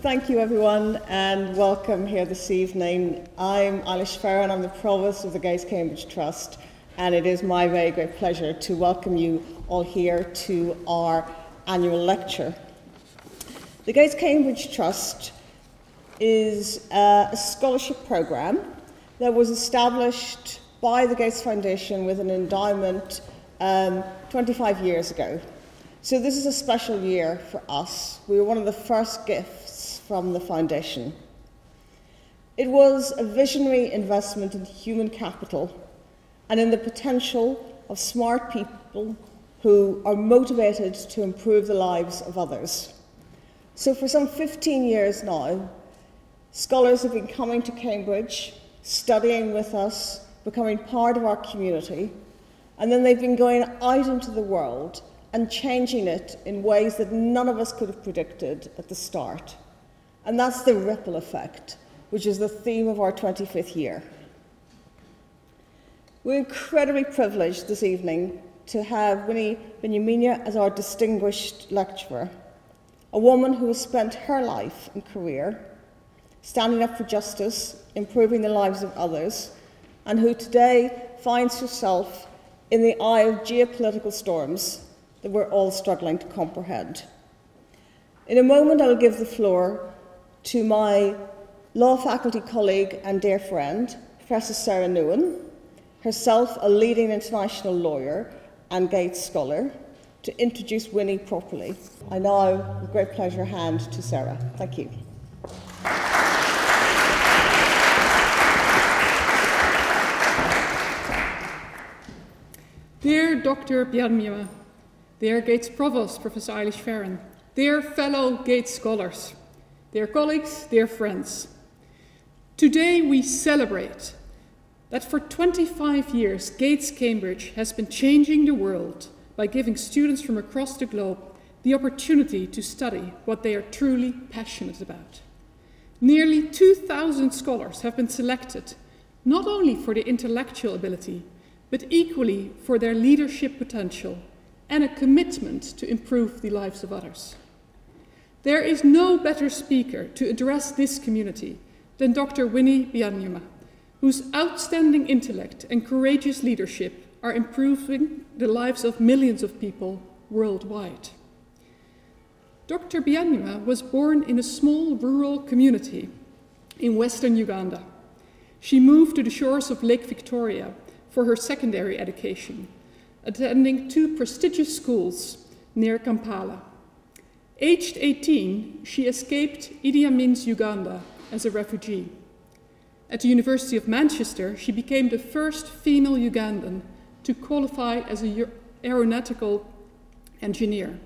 Thank you, everyone, and welcome here this evening. I'm Eilish Farron, I'm the Provost of the Gates Cambridge Trust, and it is my very great pleasure to welcome you all here to our annual lecture. The Gates Cambridge Trust is a scholarship programme that was established by the Gates Foundation with an endowment 25 years ago. So this is a special year for us. We were one of the first gifts from the foundation. It was a visionary investment in human capital and in the potential of smart people who are motivated to improve the lives of others. So for some 15 years now, scholars have been coming to Cambridge, studying with us, becoming part of our community, and then they've been going out into the world and changing it in ways that none of us could have predicted at the start. And that's the ripple effect, which is the theme of our 25th year. We're incredibly privileged this evening to have Winnie Byanyima as our distinguished lecturer, a woman who has spent her life and career standing up for justice, improving the lives of others, and who today finds herself in the eye of geopolitical storms that we're all struggling to comprehend. In a moment, I'll give the floor to my law faculty colleague and dear friend, Professor Sarah Newen, herself a leading international lawyer and Gates scholar, to introduce Winnie properly. I now, with great pleasure, hand to Sarah. Thank you. Dear Dr. Byanyima, dear Gates Provost, Professor Eilish Farron, dear fellow Gates scholars, dear colleagues, dear friends. Today we celebrate that for 25 years Gates Cambridge has been changing the world by giving students from across the globe the opportunity to study what they are truly passionate about. Nearly 2,000 scholars have been selected, not only for their intellectual ability, but equally for their leadership potential and a commitment to improve the lives of others. There is no better speaker to address this community than Dr. Winnie Byanyima, whose outstanding intellect and courageous leadership are improving the lives of millions of people worldwide. Dr. Byanyima was born in a small rural community in western Uganda. She moved to the shores of Lake Victoria for her secondary education, attending 2 prestigious schools near Kampala. Aged 18, she escaped Idi Amin's Uganda as a refugee. At the University of Manchester, she became the first female Ugandan to qualify as an aeronautical engineer.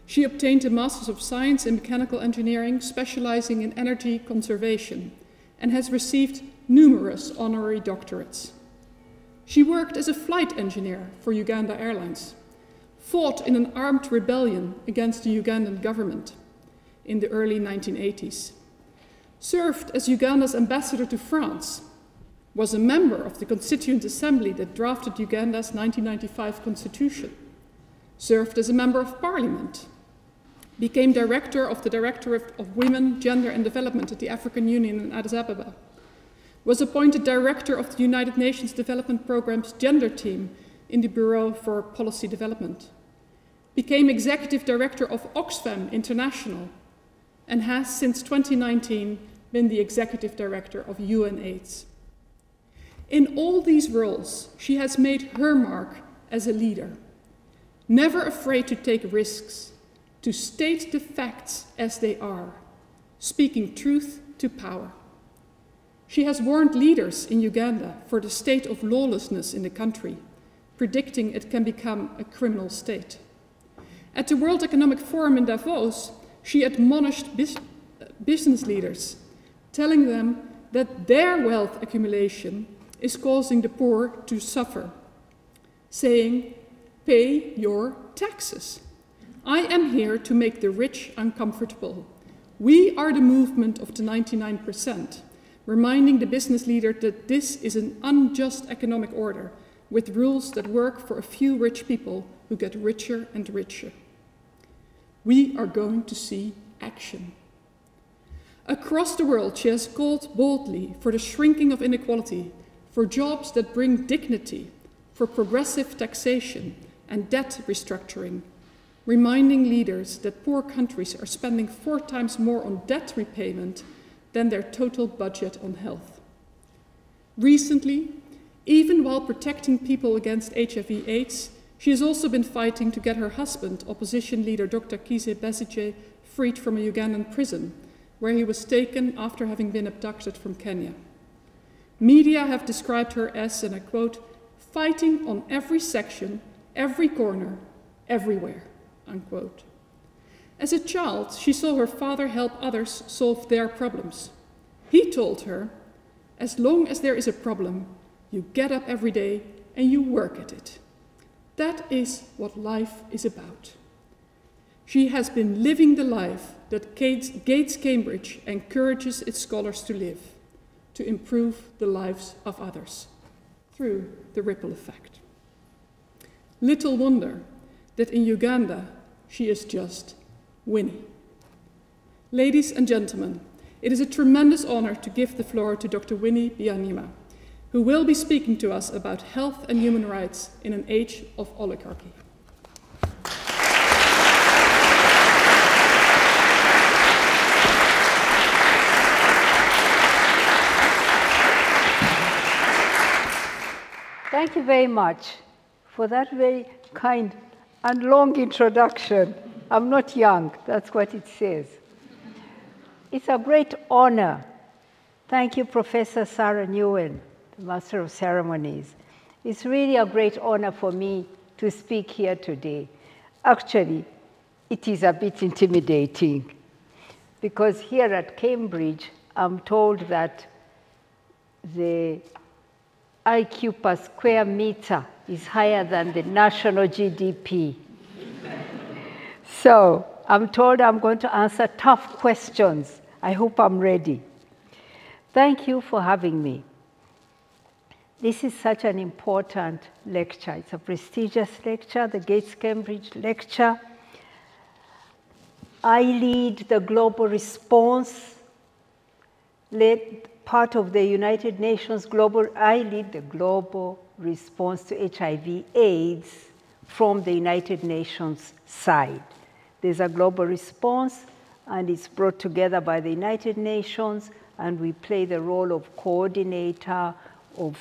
She obtained a Master's of Science in Mechanical Engineering, specializing in energy conservation, and has received numerous honorary doctorates. She worked as a flight engineer for Uganda Airlines, fought in an armed rebellion against the Ugandan government in the early 1980s, served as Uganda's ambassador to France, was a member of the Constituent Assembly that drafted Uganda's 1995 constitution, served as a member of parliament, became director of the Directorate of Women, Gender and Development at the African Union in Addis Ababa, was appointed director of the United Nations Development Programme's gender team in the Bureau for Policy Development, became executive director of Oxfam International, and has since 2019 been the executive director of UNAIDS. In all these roles, she has made her mark as a leader, never afraid to take risks, to state the facts as they are, speaking truth to power. She has warned leaders in Uganda for the state of lawlessness in the country, predicting it can become a criminal state. At the World Economic Forum in Davos, she admonished business leaders, telling them that their wealth accumulation is causing the poor to suffer, saying, "Pay your taxes. I am here to make the rich uncomfortable. We are the movement of the 99%, reminding the business leader that this is an unjust economic order with rules that work for a few rich people who get richer and richer. We are going to see action. Across the world, she has called boldly for the shrinking of inequality, for jobs that bring dignity, for progressive taxation and debt restructuring, reminding leaders that poor countries are spending 4 times more on debt repayment than their total budget on health. Recently, even while protecting people against HIV/AIDS, she has also been fighting to get her husband, opposition leader Dr. Kizza Besigye, freed from a Ugandan prison, where he was taken after having been abducted from Kenya. Media have described her as, and I quote, fighting on every section, every corner, everywhere, unquote. As a child, she saw her father help others solve their problems. He told her, as long as there is a problem, you get up every day and you work at it. That is what life is about. She has been living the life that Gates Cambridge encourages its scholars to live, to improve the lives of others through the ripple effect. Little wonder that in Uganda she is just Winnie. Ladies and gentlemen, it is a tremendous honor to give the floor to Dr. Winnie Byanyima, who will be speaking to us about health and human rights in an age of oligarchy. Thank you very much for that very kind and long introduction. I'm not young, that's what it says. It's a great honor. Thank you, Professor Sarah Nguyen, the Master of Ceremonies. It's really a great honor for me to speak here today. Actually, it is a bit intimidating because here at Cambridge, I'm told that the IQ per square meter is higher than the national GDP. So I'm told I'm going to answer tough questions. I hope I'm ready. Thank you for having me. This is such an important lecture. It's a prestigious lecture, the Gates Cambridge lecture. I lead the global response, part of the United Nations I lead the global response to HIV/AIDS from the United Nations side. There's a global response, and it's brought together by the United Nations, and we play the role of coordinator, of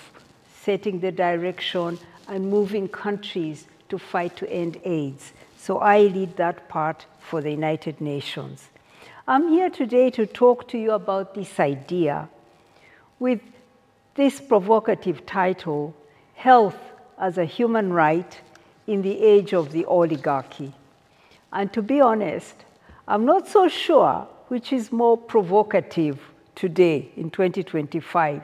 setting the direction, and moving countries to fight to end AIDS. So I lead that part for the United Nations. I'm here today to talk to you about this idea with this provocative title, Health as a Human Right in the Age of the Oligarchy. And to be honest, I'm not so sure which is more provocative today in 2025,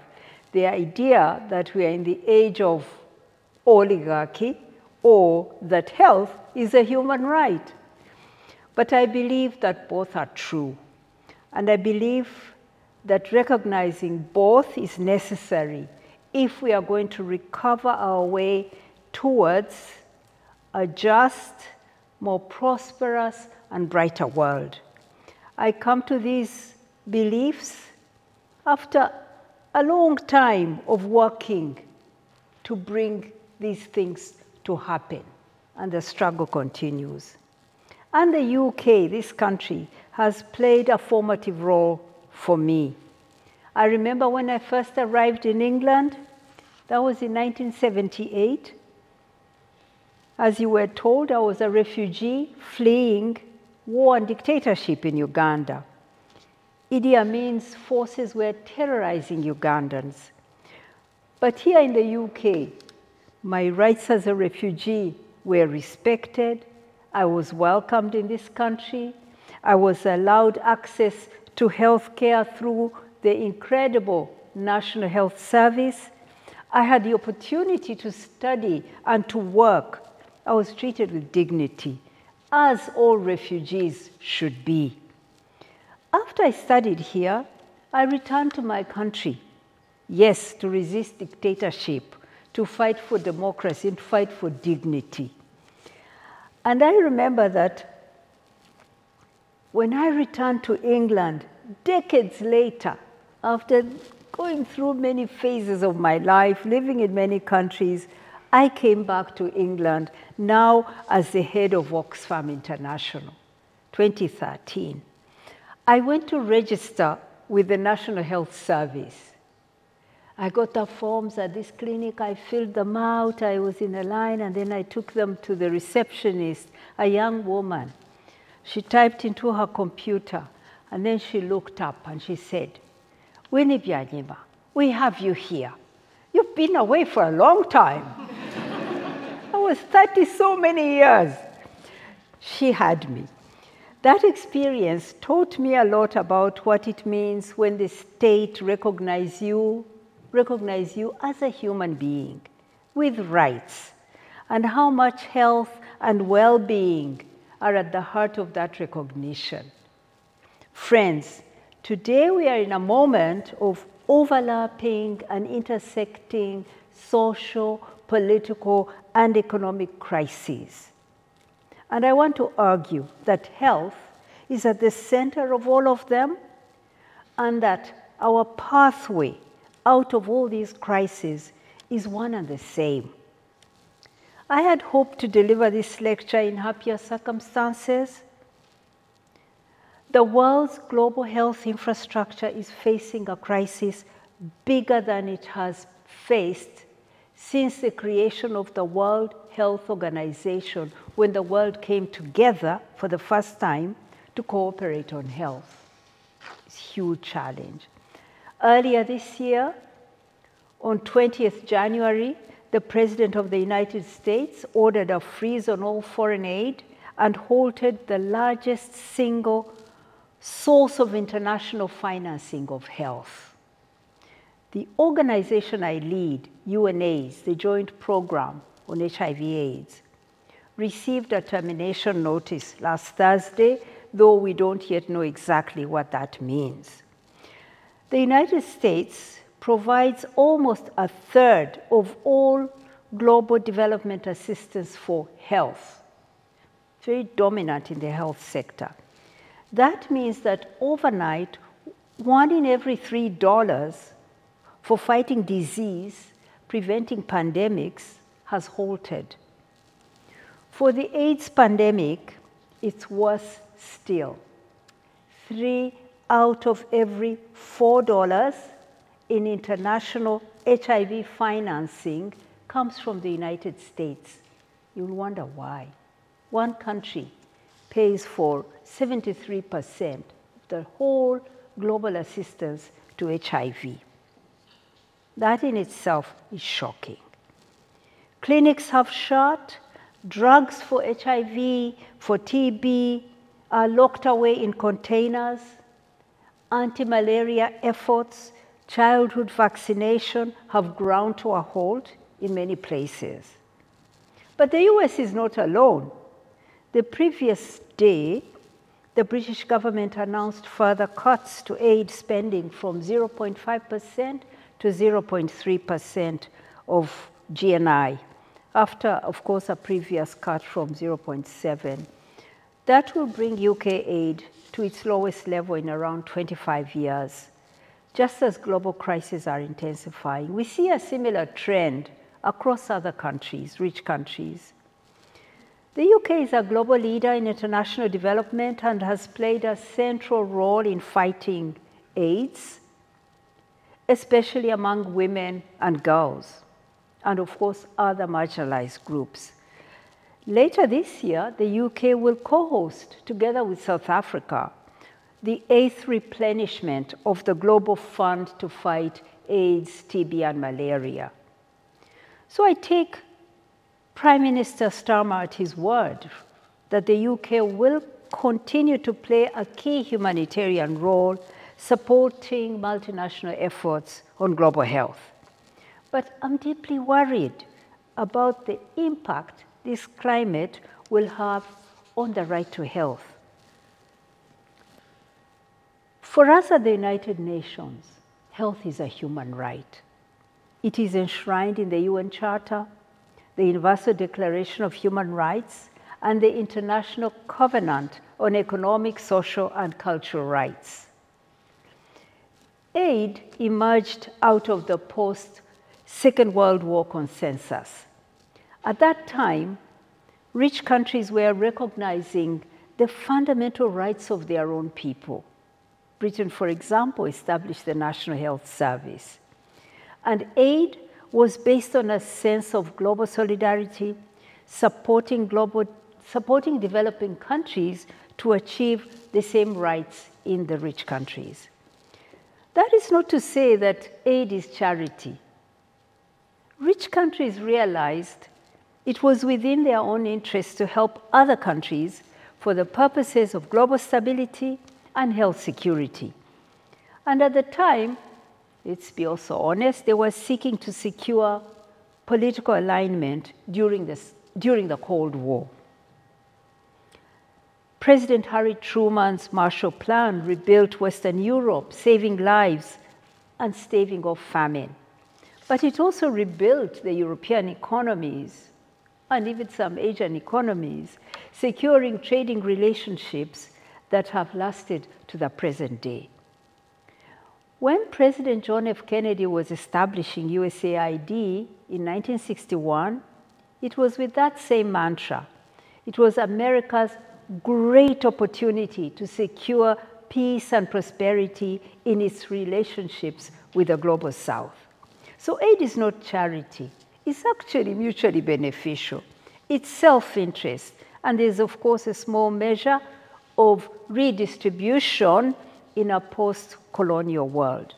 the idea that we are in the age of oligarchy or that health is a human right. But I believe that both are true. And I believe that recognizing both is necessary if we are going to recover our way towards a just, more prosperous, and brighter world. I come to these beliefs after a long time of working to bring these things to happen, and the struggle continues. And the UK, this country, has played a formative role for me. I remember when I first arrived in England, that was in 1978. As you were told, I was a refugee fleeing war and dictatorship in Uganda. Idi Amin's forces were terrorizing Ugandans. But here in the UK, my rights as a refugee were respected. I was welcomed in this country. I was allowed access to health care through the incredible National Health Service. I had the opportunity to study and to work. I was treated with dignity, as all refugees should be. After I studied here, I returned to my country, yes, to resist dictatorship, to fight for democracy, and fight for dignity. And I remember that when I returned to England decades later, after going through many phases of my life, living in many countries, I came back to England, now as the head of Oxfam International, 2013. I went to register with the National Health Service. I got the forms at this clinic, I filled them out, I was in a line, and then I took them to the receptionist, a young woman. She typed into her computer, and then she looked up and she said, "Winnie Byanyima, we have you here. You've been away for a long time." I was 30 so many years. She had me. That experience taught me a lot about what it means when the state recognizes you as a human being with rights, and how much health and well-being are at the heart of that recognition. Friends, today we are in a moment of overlapping and intersecting social, political, and economic crises. And I want to argue that health is at the center of all of them, and that our pathway out of all these crises is one and the same. I had hoped to deliver this lecture in happier circumstances. The world's global health infrastructure is facing a crisis bigger than it has faced since the creation of the World Health Organization, when the world came together for the first time to cooperate on health. It's a huge challenge. Earlier this year, on 20th January, the President of the United States ordered a freeze on all foreign aid and halted the largest single source of international financing of health. The organization I lead, UNAIDS, the Joint Program on HIV/AIDS, received a termination notice last Thursday, though we don't yet know exactly what that means. The United States provides almost a third of all global development assistance for health, very dominant in the health sector. That means that overnight, 1 in every $3 for fighting disease, preventing pandemics, has halted. For the AIDS pandemic, it's worse still. 3 out of every $4 in international HIV financing comes from the United States. You'll wonder why. One country pays for 73% of the whole global assistance to HIV. That in itself is shocking. Clinics have shut, drugs for HIV, for TB are locked away in containers, anti-malaria efforts, childhood vaccination have ground to a halt in many places. But the US is not alone. The previous day, the British government announced further cuts to aid spending from 0.5% to 0.3% of GNI, after, of course, a previous cut from 0.7. That will bring UK aid to its lowest level in around 25 years. Just as global crises are intensifying, we see a similar trend across other countries, rich countries. The UK is a global leader in international development and has played a central role in fighting AIDS, especially among women and girls, and of course other marginalized groups. Later this year, the UK will co-host, together with South Africa, the 8th replenishment of the Global Fund to fight AIDS, TB, and malaria. So I take Prime Minister Starmer at his word that the UK will continue to play a key humanitarian role supporting multinational efforts on global health. But I'm deeply worried about the impact this climate will have on the right to health. For us at the United Nations, health is a human right. It is enshrined in the UN Charter, the Universal Declaration of Human Rights, and the International Covenant on Economic, Social, and Cultural Rights. aid emerged out of the post-Second World War consensus. At that time, rich countries were recognizing the fundamental rights of their own people. Britain, for example, established the National Health Service. And aid was based on a sense of global solidarity, supporting developing countries to achieve the same rights in the rich countries. That is not to say that aid is charity. Rich countries realized it was within their own interest to help other countries for the purposes of global stability and health security. And at the time, let's be also honest, they were seeking to secure political alignment during the Cold War. President Harry Truman's Marshall Plan rebuilt Western Europe, saving lives and staving off famine. But it also rebuilt the European economies and even some Asian economies, securing trading relationships that have lasted to the present day. When President John F. Kennedy was establishing USAID in 1961, it was with that same mantra. It was America's great opportunity to secure peace and prosperity in its relationships with the Global South. So aid is not charity. It's actually mutually beneficial. It's self-interest. And there's, of course, a small measure of redistribution in a post-colonial world.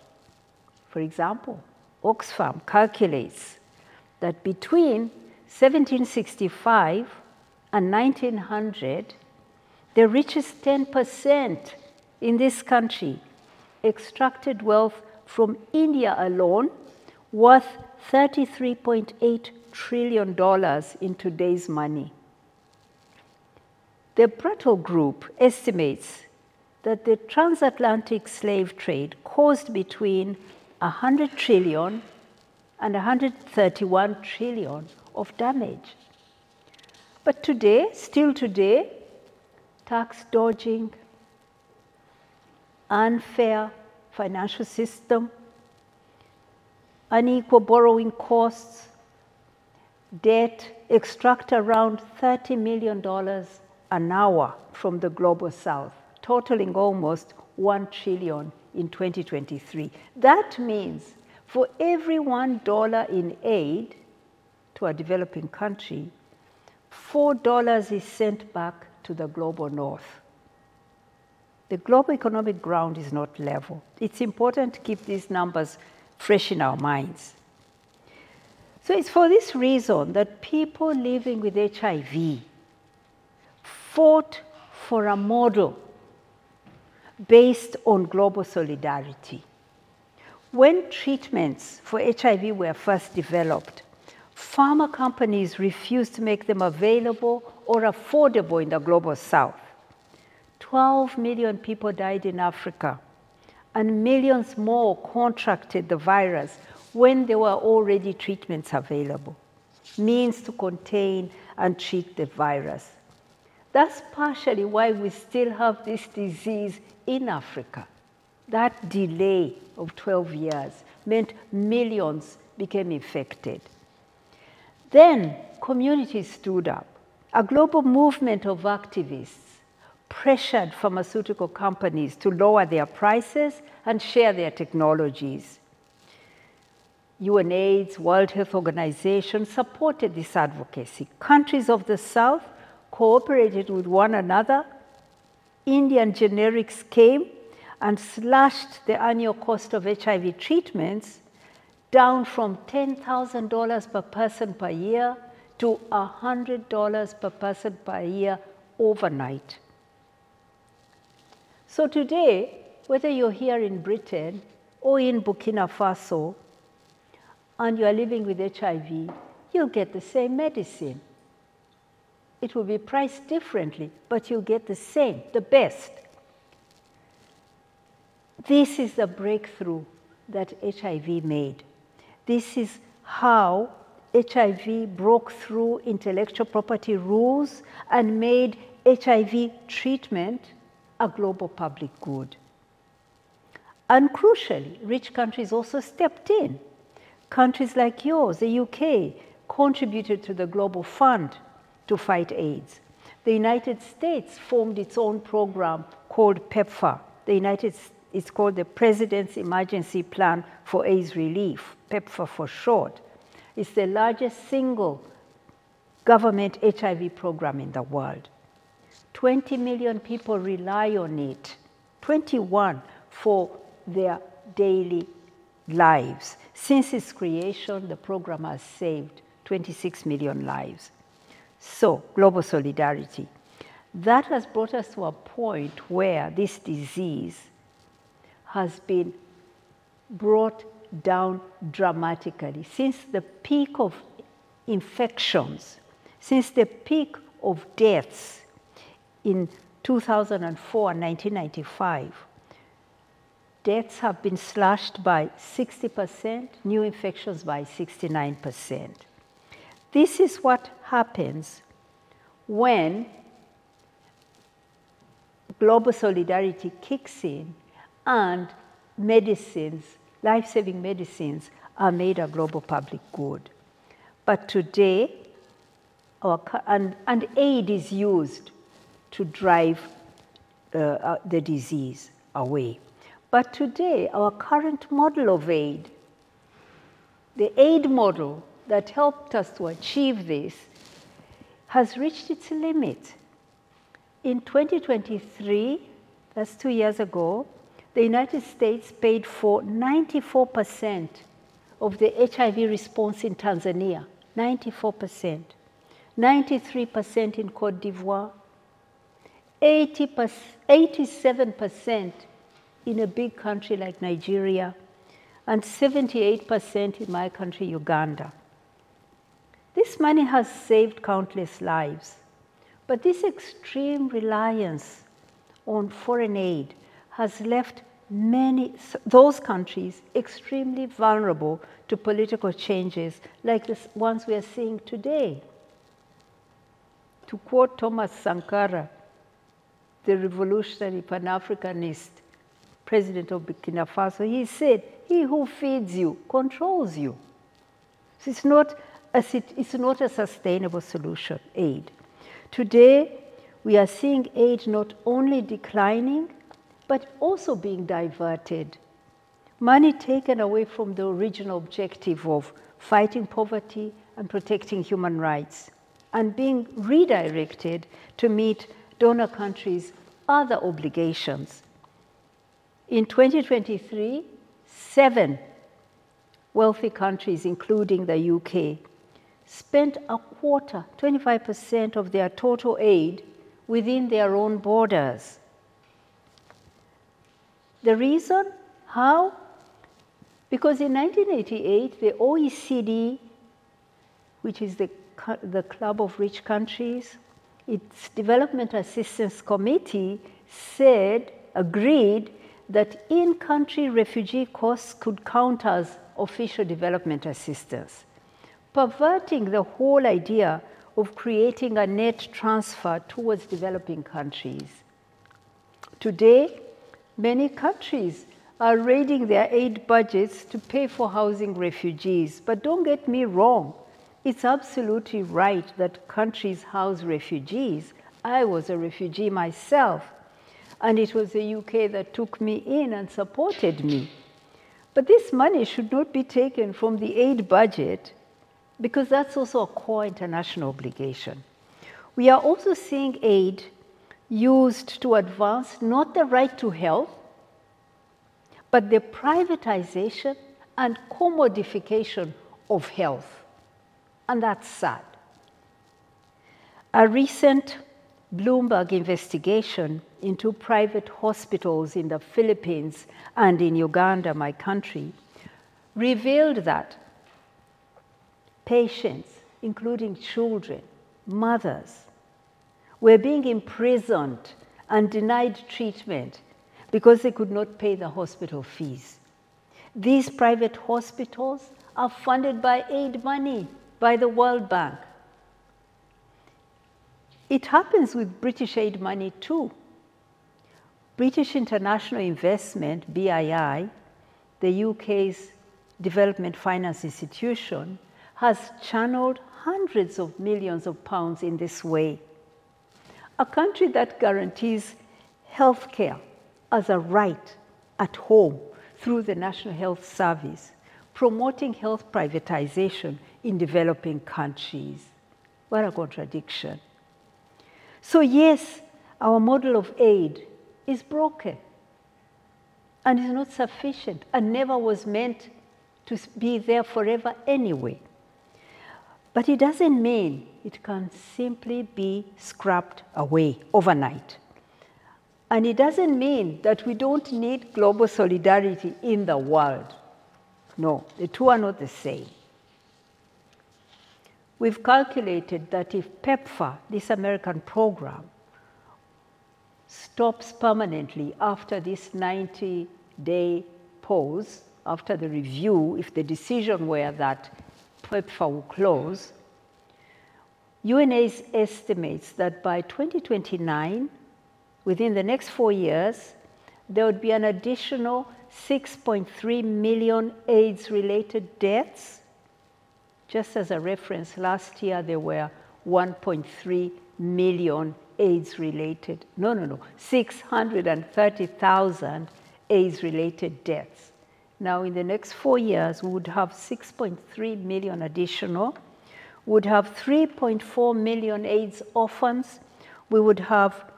For example, Oxfam calculates that between 1765 and 1900, the richest 10% in this country extracted wealth from India alone worth $33.8 trillion in today's money. The Brattle Group estimates that the transatlantic slave trade caused between 100 trillion and 131 trillion of damage. But today, still today, tax dodging, unfair financial system, unequal borrowing costs, debt extract around $30 million an hour from the Global South, totaling almost $1 trillion in 2023. That means for every $1 in aid to a developing country, $4 is sent back to the global north. The global economic ground is not level. It's important to keep these numbers fresh in our minds. So it's for this reason that people living with HIV fought for a model based on global solidarity. When treatments for HIV were first developed, pharma companies refused to make them available or affordable in the Global South. 12 million people died in Africa, and millions more contracted the virus when there were already treatments available, means to contain and treat the virus. That's partially why we still have this disease in Africa. That delay of 12 years meant millions became infected. Then communities stood up. A global movement of activists pressured pharmaceutical companies to lower their prices and share their technologies. UNAIDS, World Health Organization, supported this advocacy. Countries of the South cooperated with one another. Indian generics came and slashed the annual cost of HIV treatments down from $10,000 per person per year to $100 per person per year overnight. So today, whether you're here in Britain or in Burkina Faso and you are living with HIV, you'll get the same medicine. It will be priced differently, but you'll get the same, the best. This is the breakthrough that HIV made. This is how HIV broke through intellectual property rules and made HIV treatment a global public good. And crucially, rich countries also stepped in. Countries like yours, the UK, contributed to the Global Fund to fight AIDS. The United States formed its own program called PEPFAR. It's called the President's Emergency Plan for AIDS Relief, PEPFAR for short. It's the largest single government HIV program in the world. 20 million people rely on it, 21 for their daily lives. Since its creation, the program has saved 26 million lives. So, global solidarity. That has brought us to a point where this disease has been brought down dramatically. Since the peak of infections, since the peak of deaths in 2004 and 1995, deaths have been slashed by 60%, new infections by 69%. This is what happens when global solidarity kicks in and medicines, life-saving medicines, are made a global public good. But today, and aid is used to drive the disease away. But today, our current model of aid, the aid model that helped us to achieve this, has reached its limit. In 2023, that's 2 years ago, the United States paid for 94% of the HIV response in Tanzania, 94%, 93% in Cote d'Ivoire, 87% in a big country like Nigeria, and 78% in my country, Uganda. This money has saved countless lives, but this extreme reliance on foreign aid has left those countries extremely vulnerable to political changes like the ones we are seeing today. To quote Thomas Sankara, the revolutionary Pan-Africanist president of Burkina Faso, he said, "He who feeds you controls you." So it's not a sustainable solution, aid. Today, we are seeing aid not only declining, but also being diverted. Money taken away from the original objective of fighting poverty and protecting human rights, and being redirected to meet donor countries' other obligations. In 2023, 7 wealthy countries, including the UK, spent a quarter, 25% of their total aid within their own borders. The reason? How? Because in 1988, the OECD, which is the Club of Rich Countries, its Development Assistance Committee agreed that in-country refugee costs could count as official development assistance, perverting the whole idea of creating a net transfer towards developing countries. Today, many countries are raiding their aid budgets to pay for housing refugees. But don't get me wrong, it's absolutely right that countries house refugees. I was a refugee myself, and it was the UK that took me in and supported me. But this money should not be taken from the aid budget, because that's also a core international obligation. We are also seeing aid used to advance not the right to health, but the privatization and commodification of health. And that's sad. A recent Bloomberg investigation into private hospitals in the Philippines and in Uganda, my country, revealed that patients, including children, mothers, were being imprisoned and denied treatment because they could not pay the hospital fees. These private hospitals are funded by aid money, by the World Bank. It happens with British aid money too. British International Investment, BII, the UK's development finance institution, has channeled hundreds of millions of pounds in this way. A country that guarantees healthcare as a right at home through the National Health Service, promoting health privatization in developing countries. What a contradiction. So yes, our model of aid is broken and is not sufficient and never was meant to be there forever anyway. But it doesn't mean it can simply be scrapped away overnight. And it doesn't mean that we don't need global solidarity in the world. No, the two are not the same. We've calculated that if PEPFAR, this American program, stops permanently after this 90-day pause, after the review, if the decision were that PEPFAR will close, UNAIDS estimates that by 2029, within the next 4 years, there would be an additional 6.3 million AIDS-related deaths. Just as a reference, last year there were 1.3 million AIDS-related, 630,000 AIDS-related deaths. Now, in the next 4 years, we would have 6.3 million additional. We would have 3.4 million AIDS orphans. We would have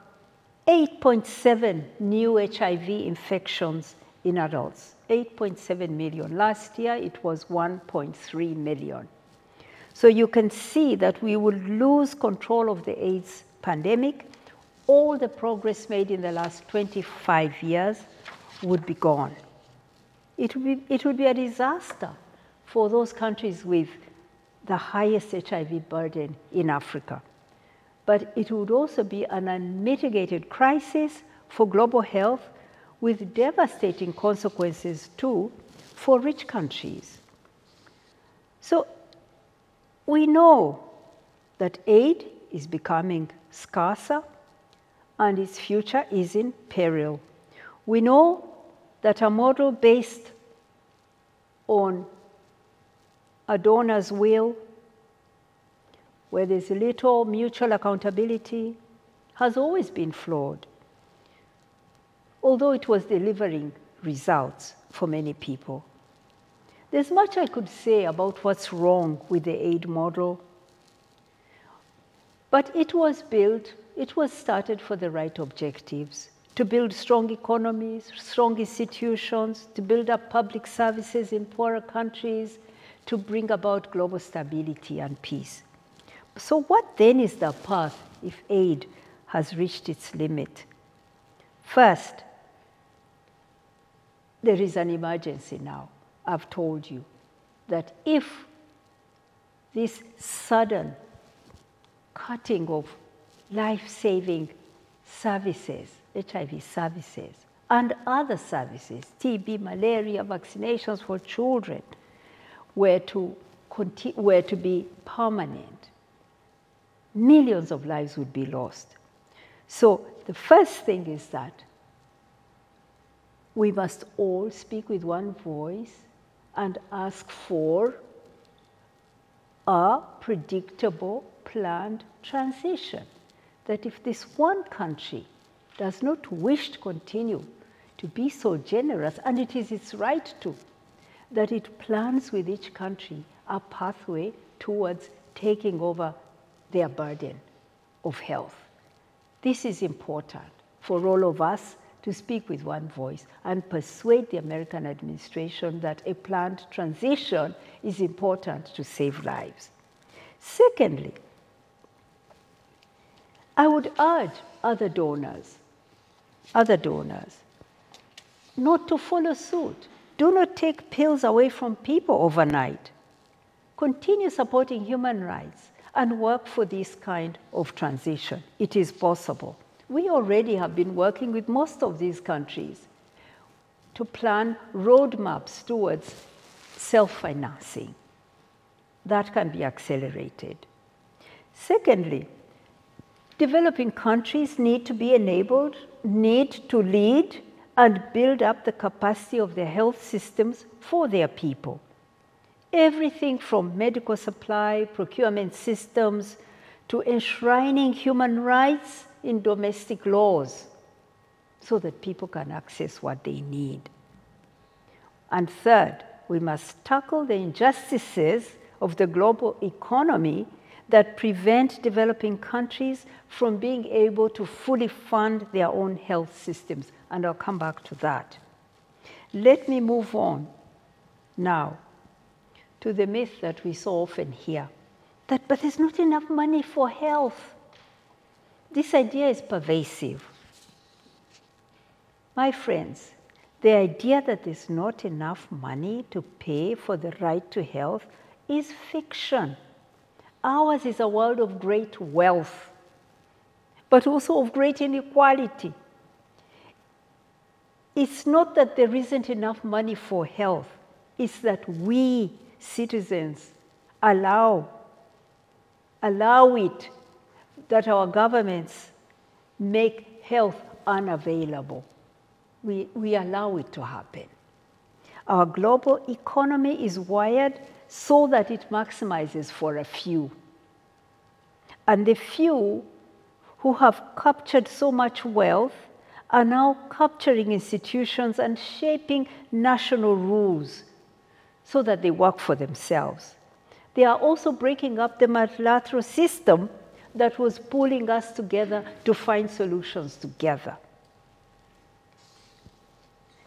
8.7 new HIV infections in adults, 8.7 million. Last year, it was 1.3 million. So you can see that we will lose control of the AIDS pandemic. All the progress made in the last 25 years would be gone. It would be a disaster for those countries with the highest HIV burden in Africa. But it would also be an unmitigated crisis for global health with devastating consequences too for rich countries. So we know that aid is becoming scarcer and its future is in peril. We know that a model based on a donor's will, where there's little mutual accountability, has always been flawed, although it was delivering results for many people. There's much I could say about what's wrong with the aid model, but it was started for the right objectives, to build strong economies, strong institutions, to build up public services in poorer countries, to bring about global stability and peace. So what then is the path if aid has reached its limit? First, there is an emergency now. I've told you that if this sudden cutting of life-saving services, HIV services, and other services, TB, malaria, vaccinations for children, were to be permanent, millions of lives would be lost. So the first thing is that we must all speak with one voice and ask for a predictable, planned transition. That if this one country does not wish to continue to be so generous, and it is its right to, that it plans with each country a pathway towards taking over their burden of health. This is important for all of us to speak with one voice and persuade the American administration that a planned transition is important to save lives. Secondly, I would urge other donors not to follow suit. Do not take pills away from people overnight. Continue supporting human rights and work for this kind of transition. It is possible. We already have been working with most of these countries to plan roadmaps towards self-financing. That can be accelerated. Secondly, developing countries need to be enabled need to lead and build up the capacity of their health systems for their people. Everything from medical supply, procurement systems, to enshrining human rights in domestic laws so that people can access what they need. And third, we must tackle the injustices of the global economy that prevent developing countries from being able to fully fund their own health systems. And I'll come back to that. Let me move on now to the myth that we so often hear, that but there's not enough money for health. This idea is pervasive. My friends, the idea that there's not enough money to pay for the right to health is fiction. Ours is a world of great wealth, but also of great inequality. It's not that there isn't enough money for health, it's that we, citizens, allow it, that our governments make health unavailable. We allow it to happen. Our global economy is wired so that it maximizes for a few. And the few who have captured so much wealth are now capturing institutions and shaping national rules so that they work for themselves. They are also breaking up the multilateral system that was pulling us together to find solutions together.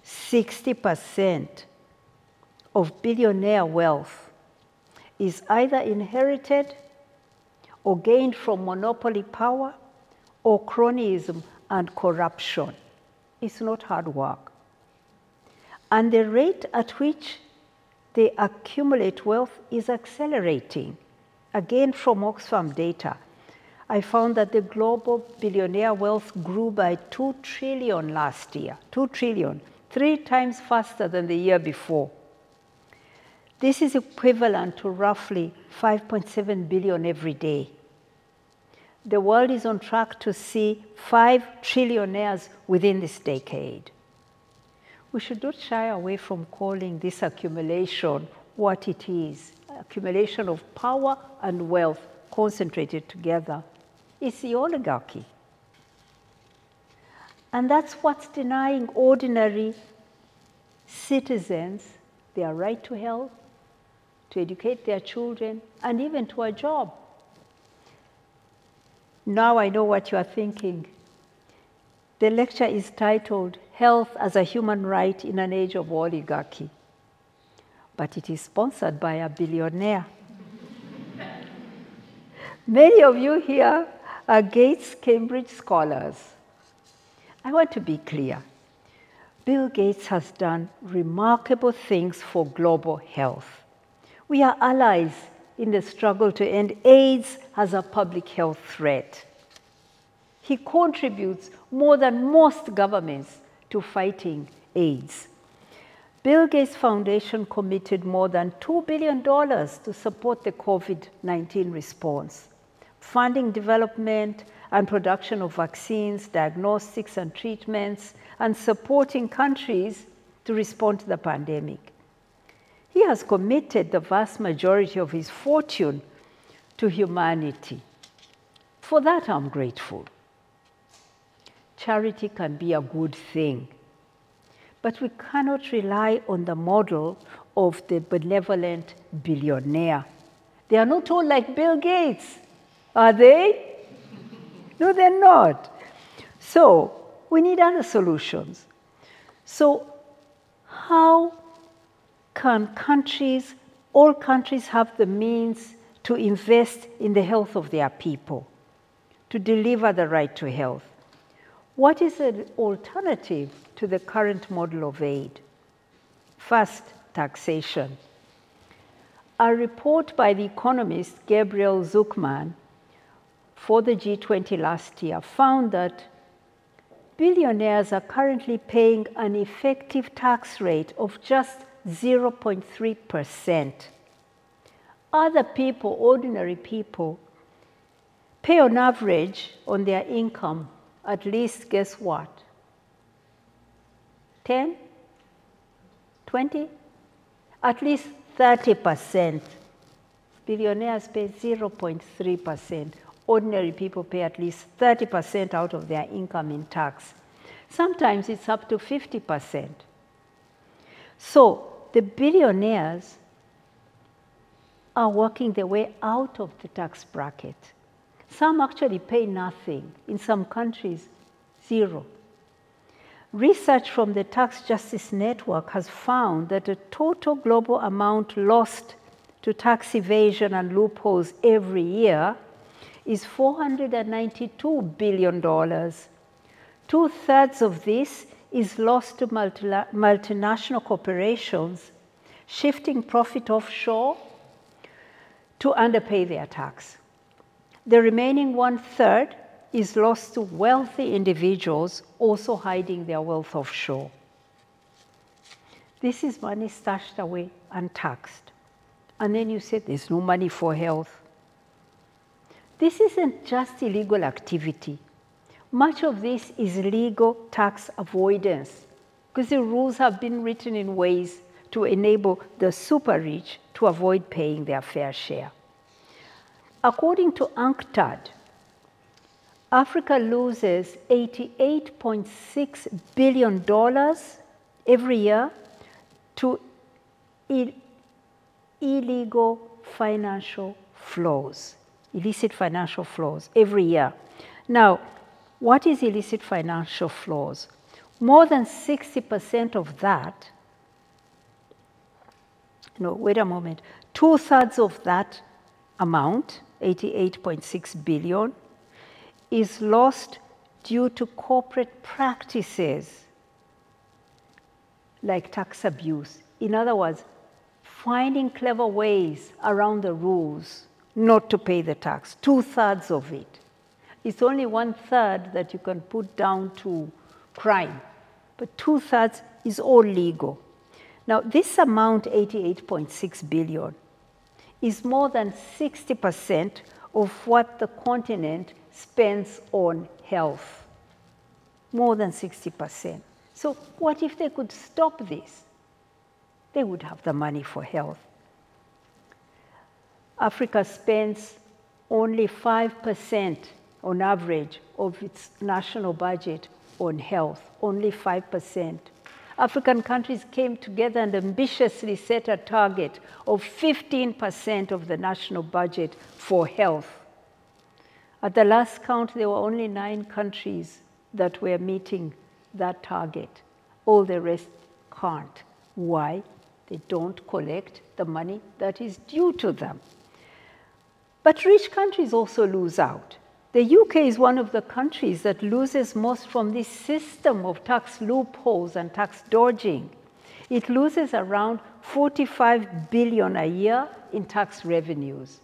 60% of billionaire wealth is either inherited or gained from monopoly power or cronyism and corruption. It's not hard work. And the rate at which they accumulate wealth is accelerating. Again, from Oxfam data, I found that the global billionaire wealth grew by 2 trillion last year. 2 trillion, 3 times faster than the year before. This is equivalent to roughly 5.7 billion every day. The world is on track to see 5 trillionaires within this decade. We should not shy away from calling this accumulation what it is, accumulation of power and wealth concentrated together. It's the oligarchy. And that's what's denying ordinary citizens their right to health, to educate their children, and even to a job. Now I know what you are thinking. The lecture is titled, Health as a Human Right in an Age of Oligarchy. But it is sponsored by a billionaire. Many of you here are Gates Cambridge scholars. I want to be clear. Bill Gates has done remarkable things for global health. We are allies in the struggle to end AIDS as a public health threat. He contributes more than most governments to fighting AIDS. Bill Gates Foundation committed more than $2 billion to support the COVID-19 response, funding development and production of vaccines, diagnostics and treatments, and supporting countries to respond to the pandemic. He has committed the vast majority of his fortune to humanity. For that, I'm grateful. Charity can be a good thing, but we cannot rely on the model of the benevolent billionaire. They are not all like Bill Gates, are they? No, they're not. So we need other solutions. So how can all countries have the means to invest in the health of their people, to deliver the right to health? What is an alternative to the current model of aid? First, taxation. A report by the economist Gabriel Zucman for the G20 last year found that billionaires are currently paying an effective tax rate of just 0.3%. Other people, ordinary people, pay on average on their income at least, guess what? 10? 20? At least 30%. Billionaires pay 0.3%. Ordinary people pay at least 30% out of their income in tax. Sometimes it's up to 50%. So the billionaires are working their way out of the tax bracket. Some actually pay nothing. In some countries, zero. Research from the Tax Justice Network has found that the total global amount lost to tax evasion and loopholes every year is $492 billion. 2/3 of this is lost to multinational corporations, shifting profit offshore to underpay their tax. The remaining 1/3 is lost to wealthy individuals also hiding their wealth offshore. This is money stashed away untaxed. And then you say there's no money for health. This isn't just illegal activity. Much of this is legal tax avoidance, because the rules have been written in ways to enable the super rich to avoid paying their fair share. According to UNCTAD, Africa loses $88.6 billion every year to illegal financial flows, illicit financial flows every year. Now, what is illicit financial flows? More than 60% of that, no, wait a moment, 2/3 of that amount, 88.6 billion, is lost due to corporate practices like tax abuse. In other words, finding clever ways around the rules not to pay the tax, 2/3 of it. It's only 1/3 that you can put down to crime, but 2/3 is all legal. Now, this amount, 88.6 billion, is more than 60% of what the continent spends on health. More than 60%. So what if they could stop this? They would have the money for health. Africa spends only 5% on average of its national budget on health, only 5%. African countries came together and ambitiously set a target of 15% of the national budget for health. At the last count, there were only 9 countries that were meeting that target. All the rest can't. Why? They don't collect the money that is due to them. But rich countries also lose out. The UK is one of the countries that loses most from this system of tax loopholes and tax dodging. It loses around 45 billion a year in tax revenues.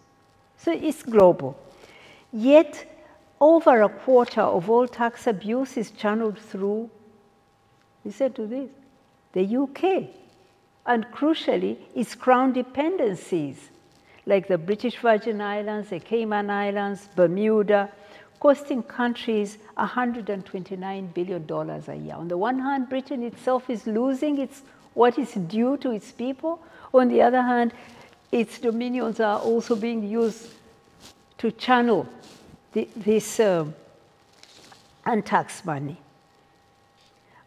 So it's global. Yet, over a quarter of all tax abuse is channeled through, listen to this, the UK. And crucially, its crown dependencies, like the British Virgin Islands, the Cayman Islands, Bermuda, costing countries $129 billion a year. On the one hand, Britain itself is losing what is due to its people. On the other hand, its dominions are also being used to channel this untaxed money.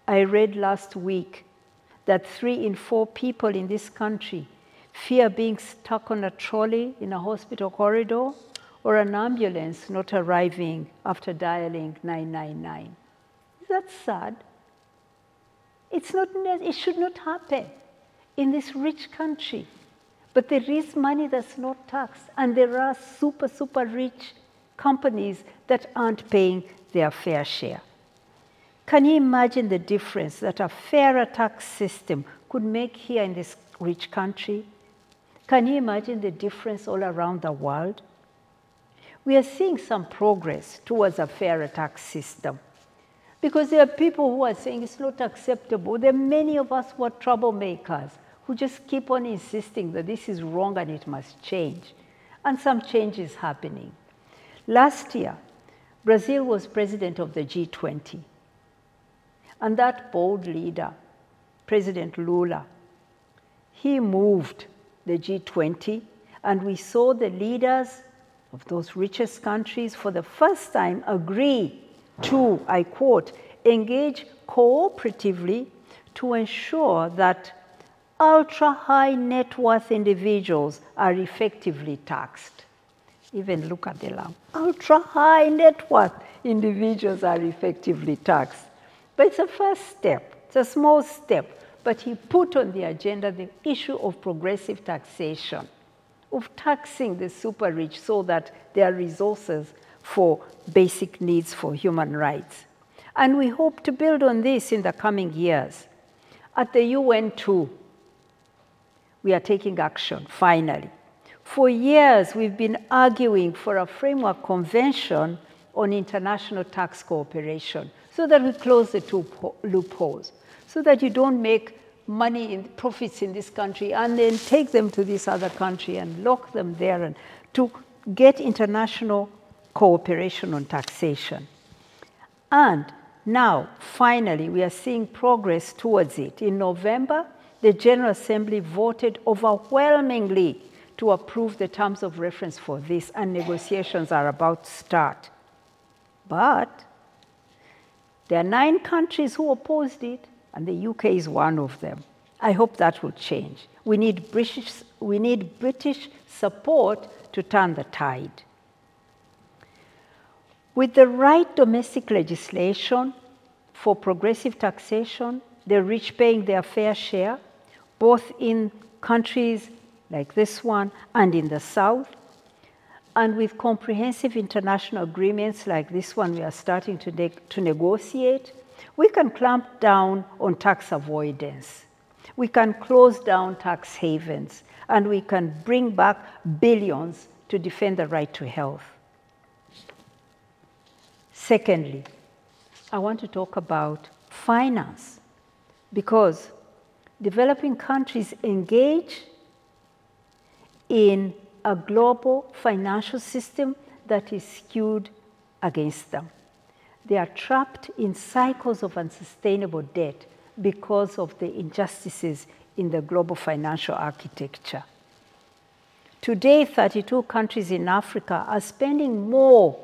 I read last week that 3 in 4 people in this country fear being stuck on a trolley in a hospital corridor or an ambulance not arriving after dialing 999. Is that sad? It should not happen in this rich country. But there is money that's not taxed, and there are super, super rich companies that aren't paying their fair share. Can you imagine the difference that a fairer tax system could make here in this rich country? Can you imagine the difference all around the world? We are seeing some progress towards a fairer tax system, because there are people who are saying it's not acceptable. There are many of us who are troublemakers who just keep on insisting that this is wrong and it must change. And some change is happening. Last year, Brazil was president of the G20. And that bold leader President Lula. He moved the G20, and we saw the leaders of those richest countries for the first time agree to, I quote, engage cooperatively to ensure that ultra-high net worth individuals are effectively taxed. Even look at the lamp. Ultra-high net worth individuals are effectively taxed. But it's a first step. It's a small step. But he put on the agenda the issue of progressive taxation, of taxing the super rich so that there are resources for basic needs for human rights. And we hope to build on this in the coming years. At the UN too, we are taking action, finally. For years, we've been arguing for a framework convention on international tax cooperation so that we close the two loopholes, so that you don't make money in profits in this country and then take them to this other country and lock them there, and to get international cooperation on taxation. And now, finally, we are seeing progress towards it. In November, the General Assembly voted overwhelmingly to approve the terms of reference for this, and negotiations are about to start. But there are 9 countries who opposed it, and the UK is one of them. I hope that will change. We need British support to turn the tide. With the right domestic legislation for progressive taxation, the rich paying their fair share, both in countries like this one and in the South, and with comprehensive international agreements like this one we are starting to negotiate, we can clamp down on tax avoidance. We can close down tax havens, and we can bring back billions to defend the right to health. Secondly, I want to talk about finance, because developing countries engage in a global financial system that is skewed against them. They are trapped in cycles of unsustainable debt because of the injustices in the global financial architecture. Today, 32 countries in Africa are spending more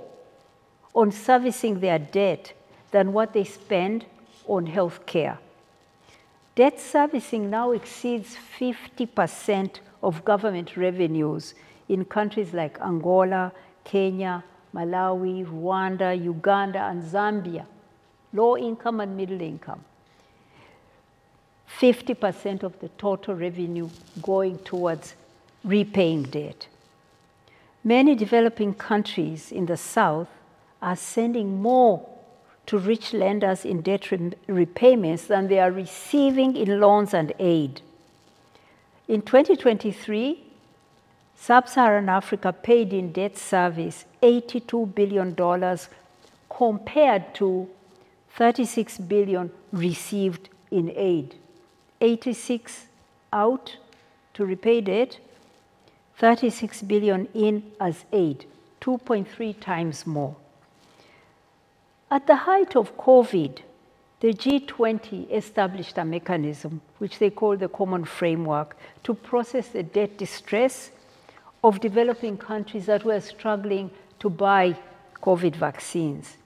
on servicing their debt than what they spend on health care. Debt servicing now exceeds 50% of government revenues in countries like Angola, Kenya, Malawi, Rwanda, Uganda, and Zambia. Low income and middle income. 50% of the total revenue going towards repaying debt. Many developing countries in the South are sending more to rich lenders in debt repayments than they are receiving in loans and aid. In 2023, Sub-Saharan Africa paid in debt service $82 billion compared to $36 billion received in aid. 86 out to repay debt, 36 billion in as aid, 2.3 times more. At the height of COVID, the G20 established a mechanism, which they call the Common Framework, to process the debt distress of developing countries that were struggling to buy COVID vaccines.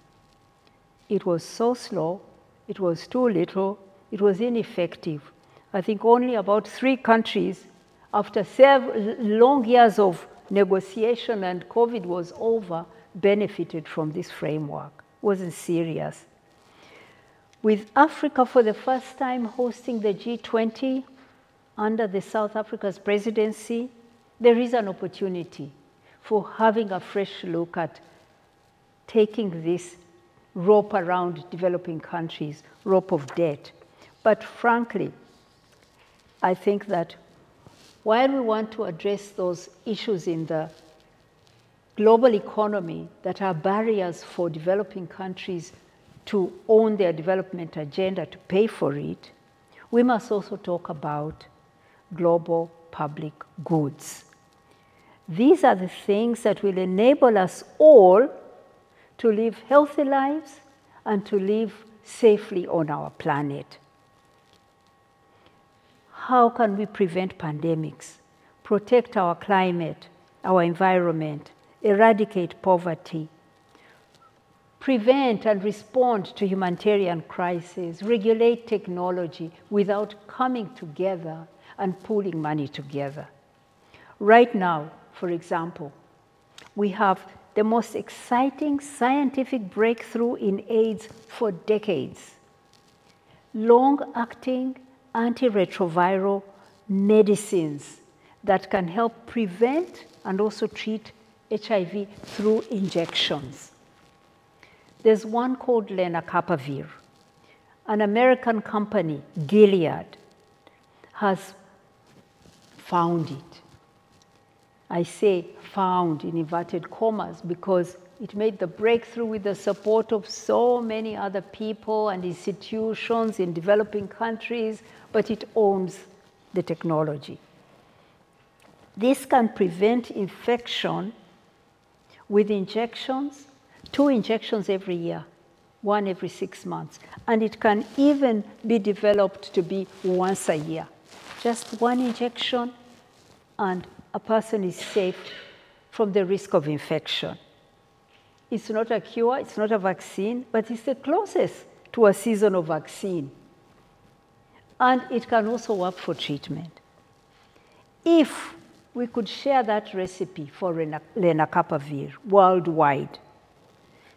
It was so slow, it was too little, it was ineffective. I think only about 3 countries, after several long years of negotiation and COVID was over, benefited from this framework. It wasn't serious. With Africa for the first time hosting the G20 under the South Africa's presidency, there is an opportunity for having a fresh look at taking this rope around developing countries, rope of debt. But frankly, I think that while we want to address those issues in the global economy that are barriers for developing countries to own their development agenda, to pay for it, we must also talk about global public goods. These are the things that will enable us all to live healthy lives and to live safely on our planet. how can we prevent pandemics, protect our climate, our environment, eradicate poverty, prevent and respond to humanitarian crises, regulate technology without coming together and pooling money together. Right now, for example, we have the most exciting scientific breakthrough in AIDS for decades. Long-acting antiretroviral medicines that can help prevent and also treat HIV through injections. There's one called lenacapavir. An American company, Gilead, has found it. I say found in inverted commas because it made the breakthrough with the support of so many other people and institutions in developing countries, but it owns the technology. This can prevent infection with injections, 2 injections every year, 1 every 6 months. And it can even be developed to be once a year. Just 1 injection, and a person is safe from the risk of infection. It's not a cure, it's not a vaccine, but it's the closest to a seasonal vaccine. And it can also work for treatment. If we could share that recipe for lenacapavir worldwide,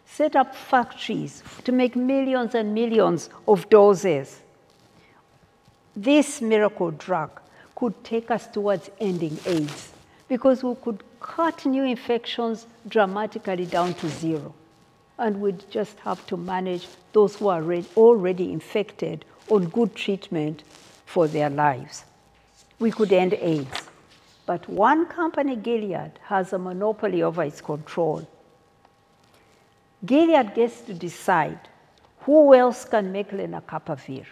set up factories to make millions and millions of doses, this miracle drug could take us towards ending AIDS, because we could cut new infections dramatically down to 0. And we'd just have to manage those who are already infected on good treatment for their lives. We could end AIDS. But one company, Gilead, has a monopoly over its control. Gilead gets to decide who else can make lenacapavir.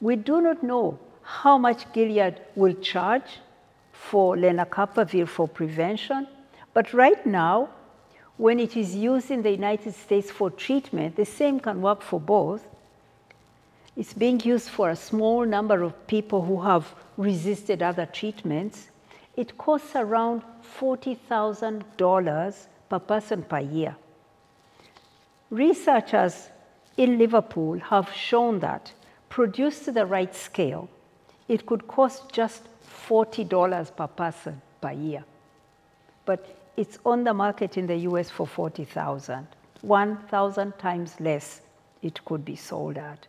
We do not know how much Gilead will charge for lenacapavir for prevention, but right now, when it is used in the United States for treatment, the same can work for both. It's being used for a small number of people who have resisted other treatments. It costs around $40,000 per person per year. Researchers in Liverpool have shown that, produced to the right scale, it could cost just $40 per person per year. But it's on the market in the US for $40,000, 1,000 times less it could be sold at.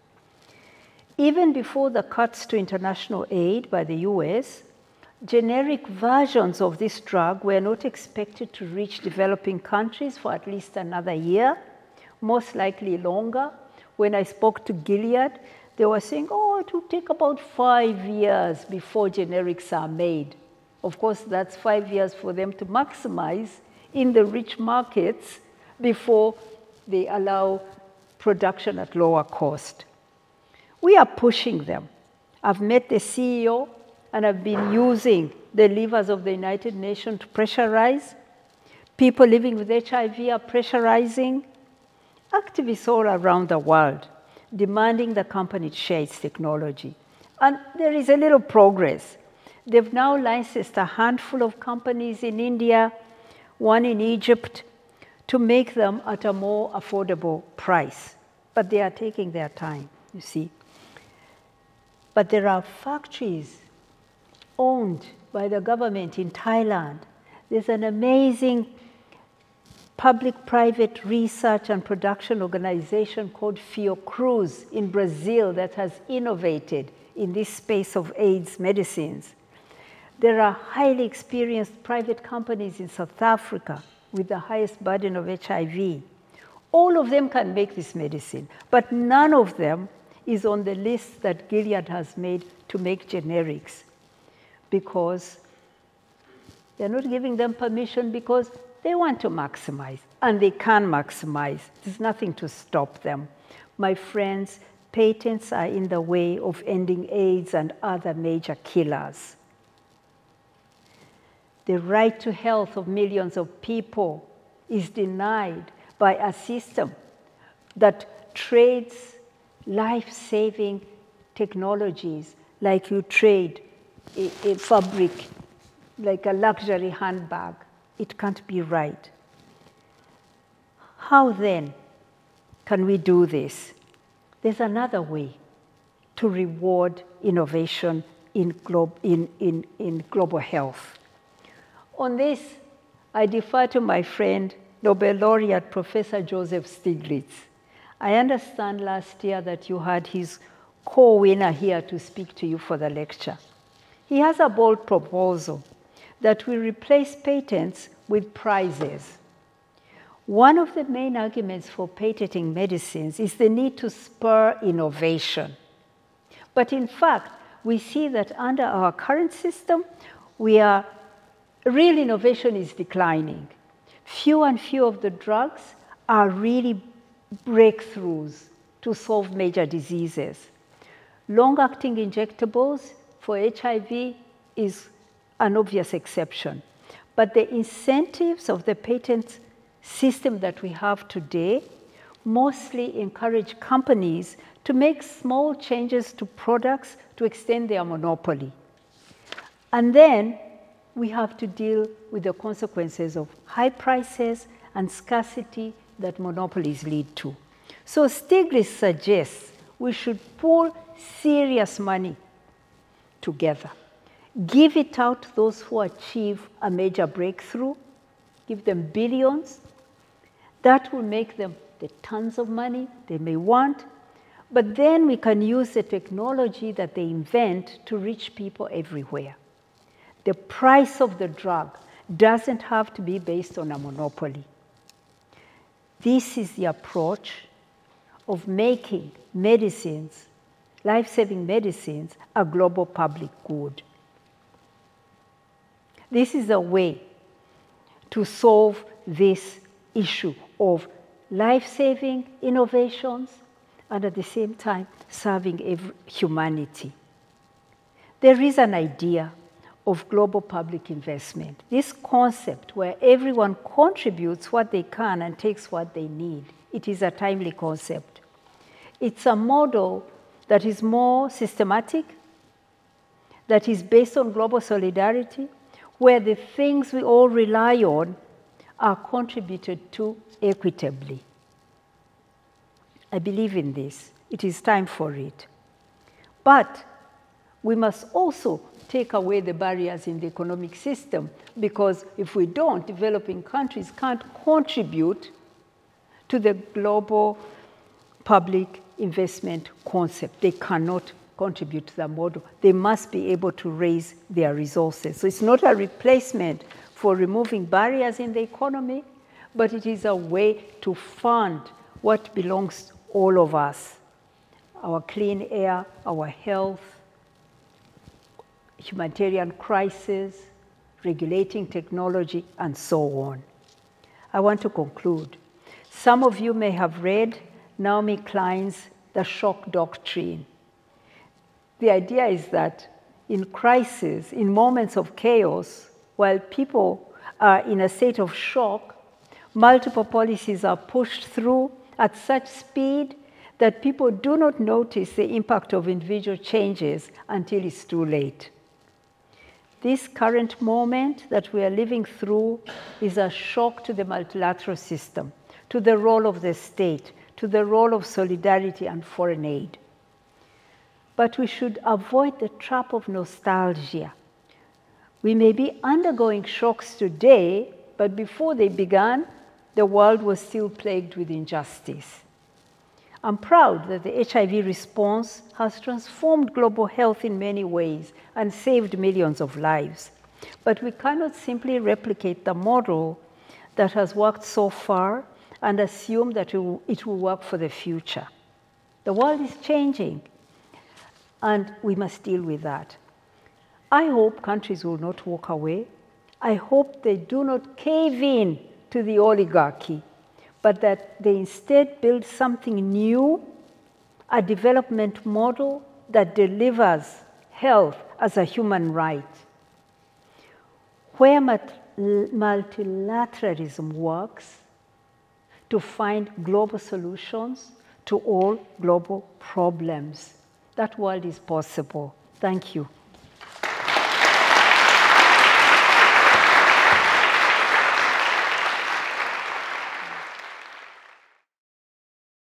Even before the cuts to international aid by the US, generic versions of this drug were not expected to reach developing countries for at least another year, most likely longer. When I spoke to Gilead, they were saying, oh, it will take about 5 years before generics are made. Of course, that's 5 years for them to maximize in the rich markets before they allow production at lower cost. We are pushing them. I've met the CEO, and I've been using the levers of the United Nations to pressurize. People living with HIV are pressurizing. Activists all around the world demanding the company share its technology. And there is a little progress. They've now licensed a handful of companies in India, one in Egypt, to make them at a more affordable price. But they are taking their time, you see. But there are factories owned by the government in Thailand. There's an amazing public-private research and production organization called Fiocruz in Brazil that has innovated in this space of AIDS medicines. There are highly experienced private companies in South Africa with the highest burden of HIV. All of them can make this medicine, but none of them is on the list that Gilead has made to make generics, because they're not giving them permission because they want to maximize, and they can maximize. There's nothing to stop them. My friends, patents are in the way of ending AIDS and other major killers. The right to health of millions of people is denied by a system that trades life-saving technologies like you trade a fabric, like a luxury handbag. It can't be right. How then can we do this? There's another way to reward innovation in global health. On this, I defer to my friend, Nobel laureate Professor Joseph Stiglitz. I understand last year that you had his co-winner here to speak to you for the lecture. He has a bold proposal that will replace patents with prizes. One of the main arguments for patenting medicines is the need to spur innovation. But in fact, we see that under our current system, real innovation is declining. Few and few of the drugs are really breakthroughs to solve major diseases. Long-acting injectables for HIV is an obvious exception. But the incentives of the patent system that we have today mostly encourage companies to make small changes to products to extend their monopoly. And then we have to deal with the consequences of high prices and scarcity that monopolies lead to. So Stiglitz suggests we should pool serious money together. Give it out to those who achieve a major breakthrough, give them billions. That will make them the tons of money they may want, but then we can use the technology that they invent to reach people everywhere. The price of the drug doesn't have to be based on a monopoly. This is the approach of making medicines, life-saving medicines, a global public good. This is a way to solve this issue of life-saving innovations and at the same time serving humanity. There is an idea of global public investment, this concept where everyone contributes what they can and takes what they need. It is a timely concept. It's a model that is more systematic, that is based on global solidarity, where the things we all rely on are contributed to equitably. I believe in this. It is time for it. But we must also take away the barriers in the economic system, because if we don't, developing countries can't contribute to the global public investment concept. They cannot contribute to the model. They must be able to raise their resources. So it's not a replacement for removing barriers in the economy, but it is a way to fund what belongs to all of us: our clean air, our health, humanitarian crisis, regulating technology, and so on. I want to conclude. Some of you may have read Naomi Klein's The Shock Doctrine. The idea is that in crisis, in moments of chaos, while people are in a state of shock, multiple policies are pushed through at such speed that people do not notice the impact of individual changes until it's too late. This current moment that we are living through is a shock to the multilateral system, to the role of the state, to the role of solidarity and foreign aid. But we should avoid the trap of nostalgia. We may be undergoing shocks today, but before they began, the world was still plagued with injustice. I'm proud that the HIV response has transformed global health in many ways and saved millions of lives. But we cannot simply replicate the model that has worked so far and assume that it will work for the future. The world is changing, and we must deal with that. I hope countries will not walk away. I hope they do not cave in to the oligarchy, but that they instead build something new, a development model that delivers health as a human right. Where multilateralism works to find global solutions to all global problems. That world is possible. Thank you.